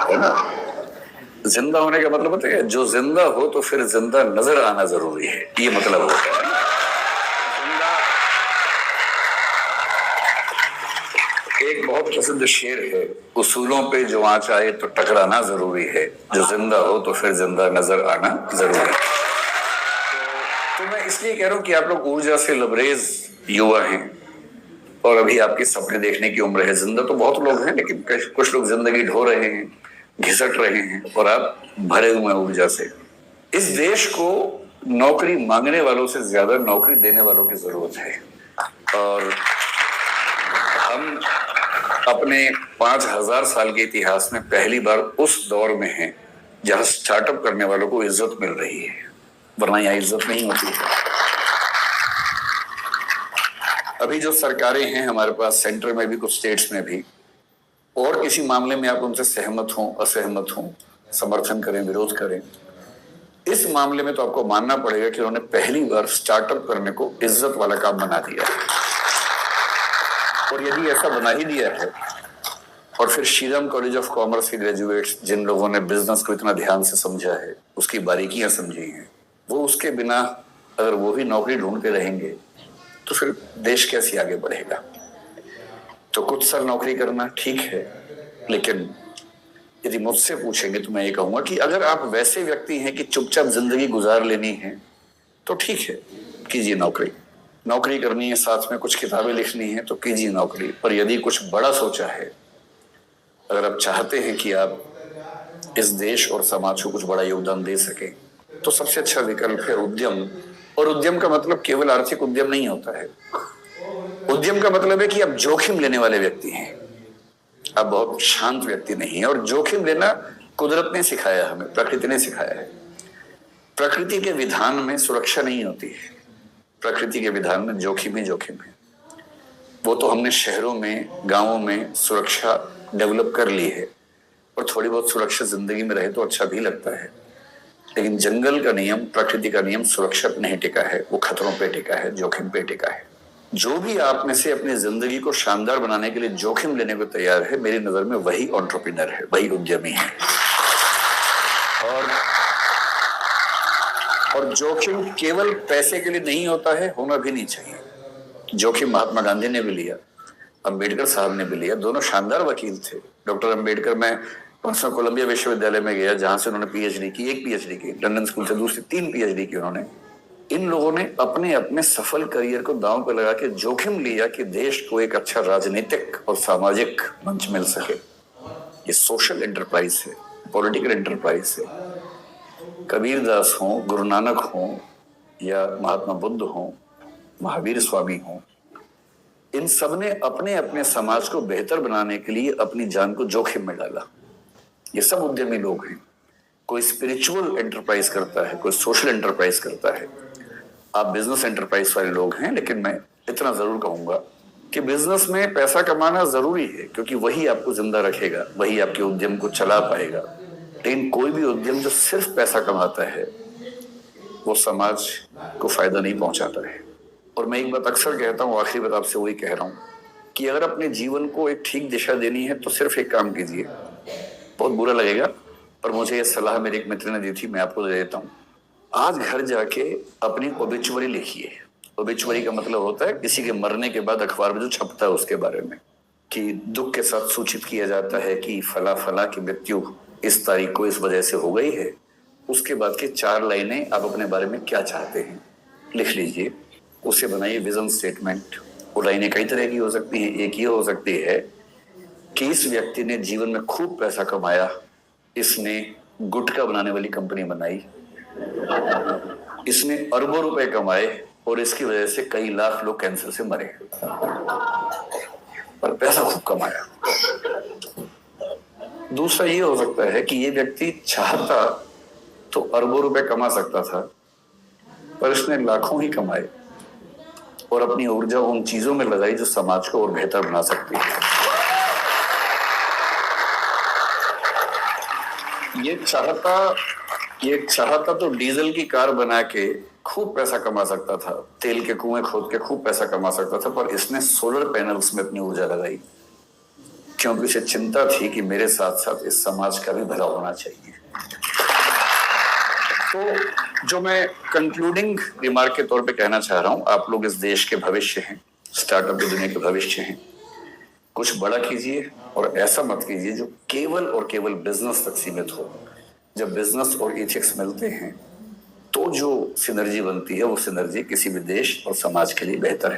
है ना। जिंदा होने का मतलब होता है जो जिंदा हो तो फिर जिंदा नजर आना जरूरी है, ये मतलब होता है। एक बहुत प्रसिद्ध शेर है, उसूलों पे जो आँच आए तो टकराना जरूरी है, जो जिंदा हो तो फिर जिंदा नजर आना जरूरी है। तो मैं इसलिए कह रहा हूं कि आप लोग ऊर्जा से लबरेज युवा हैं और अभी आपके सपने देखने की उम्र है। जिंदा तो बहुत लोग हैं, लेकिन कुछ लोग जिंदगी ढो रहे हैं, घिसट रहे हैं, और आप भरे हुए हैं ऊर्जा से। इस देश को नौकरी मांगने वालों से ज्यादा नौकरी देने वालों की जरूरत है, और हम अपने 5000 साल के इतिहास में पहली बार उस दौर में हैं जहां स्टार्टअप करने वालों को इज्जत मिल रही है, वरना यहां इज्जत नहीं होती है। अभी जो सरकारें हैं हमारे पास, सेंटर में भी, कुछ स्टेट्स में भी, और किसी मामले में आप उनसे सहमत हों असहमत हों, समर्थन करें विरोध करें, इस मामले में तो आपको मानना पड़ेगा कि उन्होंने पहली बार स्टार्टअप करने को इज्जत वाला काम बना दिया है। और यदि ऐसा बना ही दिया है, और फिर श्रीराम कॉलेज ऑफ कॉमर्स के ग्रेजुएट्स जिन लोगों ने बिजनेस को इतना ध्यान से समझा है, उसकी बारीकियां समझी हैं, वो उसके बिना अगर वो भी नौकरी ढूंढते रहेंगे तो फिर देश कैसे आगे बढ़ेगा। तो कुछ साल नौकरी करना ठीक है, लेकिन यदि मुझसे पूछेंगे तो मैं ये कहूंगा कि अगर आप वैसे व्यक्ति हैं कि चुपचाप जिंदगी गुजार लेनी है तो ठीक है, कीजिए नौकरी। नौकरी करनी है, साथ में कुछ किताबें लिखनी है तो कीजिए नौकरी। पर यदि कुछ बड़ा सोचा है, अगर आप चाहते हैं कि आप इस देश और समाज को कुछ बड़ा योगदान दे सके, तो सबसे अच्छा विकल्प है उद्यम। और उद्यम का मतलब केवल आर्थिक उद्यम नहीं होता है। उद्यम का मतलब है कि आप जोखिम लेने वाले व्यक्ति हैं, आप बहुत शांत व्यक्ति नहीं है। और जोखिम लेना कुदरत ने सिखाया, हमें प्रकृति ने सिखाया है। प्रकृति के विधान में सुरक्षा नहीं होती है, प्रकृति के विधान में जोखिम ही जोखिम है। वो तो हमने शहरों में, गांवों में सुरक्षा डेवलप कर ली है, और थोड़ी बहुत सुरक्षा जिंदगी में रहे तो अच्छा भी लगता है। लेकिन जंगल का नियम, प्रकृति का नियम सुरक्षित नहीं टिका है, वो खतरों पे टिका है, जोखिम पे टिका है। जो भी आप में से अपनी जिंदगी को शानदार बनाने के लिए जोखिम लेने को तैयार है, मेरी नजर में वही एंटरप्रेन्योर है, वही उद्यमी है। और जोखिम केवल पैसे के लिए नहीं होता है, होना भी नहीं चाहिए। जोखिम महात्मा गांधी ने भी लिया, अंबेडकर साहब ने भी लिया, दोनों शानदार वकील थे। डॉक्टर अंबेडकर, मैं परसों कोलंबिया विश्वविद्यालय में गया जहां से उन्होंने पीएचडी की, एक पीएचडी की, लंदन स्कूल से दूसरी 3 पीएचडी की उन्होंने। इन लोगों ने अपने अपने सफल करियर को दांव पर लगा के जोखिम लिया कि देश को एक अच्छा राजनीतिक और सामाजिक मंच मिल सके। ये सोशल एंटरप्राइज है, पॉलिटिकल एंटरप्राइज है। कबीर दास हो, गुरु नानक हो, या महात्मा बुद्ध हो, महावीर स्वामी हो, इन सब ने अपने अपने समाज को बेहतर बनाने के लिए अपनी जान को जोखिम में डाला। ये सब उद्यमी लोग हैं। कोई स्पिरिचुअल एंटरप्राइज करता है, कोई सोशल एंटरप्राइज करता है। आप बिजनेस एंटरप्राइज वाले लोग हैं, लेकिन मैं इतना जरूर कहूंगा कि बिजनेस में पैसा कमाना जरूरी है, क्योंकि वही आपको जिंदा रखेगा, वही आपके उद्यम को चला पाएगा। लेकिन कोई भी उद्यम जो सिर्फ पैसा कमाता है, वो समाज को फायदा नहीं पहुंचाता है। और मैं एक बात अक्सर कहता हूँ, आखिरी बात आपसे वही कह रहा हूँ कि अगर अपने जीवन को एक ठीक दिशा देनी है तो सिर्फ एक काम कीजिए। बहुत बुरा लगेगा, पर मुझे ये सलाह मेरे एक मित्र ने दी थी, मैं आपको दे देता हूँ। आज घर जाके अपनी ओबिचुअरी लिखिए। ओबिचुअरी का मतलब होता है किसी के मरने के बाद अखबार में जो छपता है उसके बारे में, कि दुख के साथ सूचित किया जाता है कि फला फला की मृत्यु इस तारीख को इस वजह से हो गई है। उसके बाद के 4 लाइनें आप अपने बारे में क्या चाहते हैं लिख लीजिए, उसे बनाइए विजन स्टेटमेंट। वो लाइनें कई तरह की हो सकती हैं। एक ये हो सकती है कि इस व्यक्ति ने जीवन में खूब पैसा कमाया, इसने गुटखा बनाने वाली कंपनी बनाई, इसने अरबों रुपए कमाए और इसकी वजह से कई लाख लोग कैंसर से मरे, पर पैसा खूब कमाया। दूसरा ये हो सकता है कि ये व्यक्ति चाहता तो अरबों रुपए कमा सकता था, पर इसने लाखों ही कमाए और अपनी ऊर्जा उन चीजों में लगाई जो समाज को और बेहतर बना सकती है। ये चाहता तो डीजल की कार बना के खूब पैसा कमा सकता था, तेल के कुएं खोद के खूब पैसा कमा सकता था, पर इसने सोलर पैनल्स में अपनी ऊर्जा लगाई क्योंकि उसे चिंता थी कि मेरे साथ साथ इस समाज का भी भला होना चाहिए। तो जो मैं कंक्लूडिंग रिमार्क के तौर पे कहना चाह रहा हूं, आप लोग इस देश के भविष्य हैं, स्टार्टअप की दुनिया के भविष्य हैं। कुछ बड़ा कीजिए और ऐसा मत कीजिए जो केवल और केवल बिजनेस तक सीमित हो। जब बिजनेस और एथिक्स मिलते हैं तो जो सिनर्जी बनती है, वो सिनर्जी किसी भी देश और समाज के लिए बेहतर है।